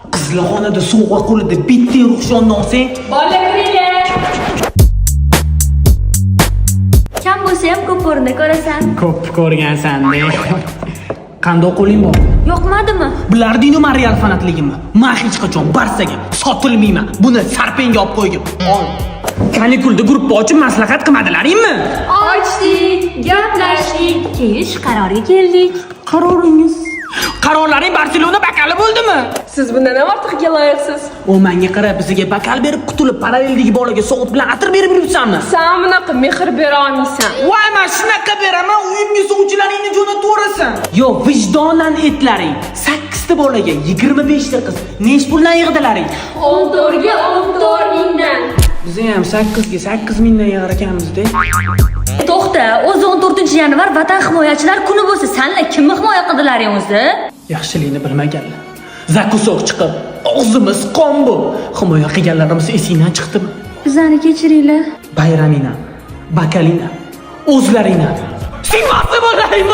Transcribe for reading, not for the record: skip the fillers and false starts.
Qizilxonada sovg'a qo'lida bitta ruxshonni olsang, bola kiringlar. Kam bo'lsa ham ko'p o'rinda ko'rasan. ko'p ko'rgansan-da. Qanday qo'ling bor? Yoqmadimi? Bilardingmi men Real fanatligimni? Men hech qachon Barsaga sotilmayman. Buni sarpenga olib qo'ygim. Ol. Kanikulda guruhni ochib maslahat qilmadilaringmi? Ochdik, gaplashdik, keyin shu qarorga keldik. Qaroringiz? Qarorlaring Barselona bakali bo'ldimi? Siz bundan ham ortiqqa loyiqsiz. O menga qara, bizga bakal berib qutulib, paralleldagi bolaga sovuq bilan atir berib yuribsanmi? Sen bunaqa mehr bera olmaysan. Voy, men shunaqa beraman, uyimga sovchilaringni jo'nataverasan. Yo, vijdonan etlaring. 8 ta bolaga 25 ta qiz. Nech puldan yig'dilaring? 14 ga 14 mingdan. Biz ham 8 ga 8 mingdan yig'ar ekanmiz-da. To'xta, o'zi 14-yanvar Vatan himoyachilar kuni bo'lsa, senlar kimni himoya qildilaring o'zi? Yaxshilikni bilmaganlar. Zakusoq chiqib, og'zimiz qon bo'lib, himoya qilganlarimiz esingdan chiqdimi? Bizlarni kechiringlar. Bayramingdan, bakalingdan, o'zlaringdan. Sen mas'ul bo'laring,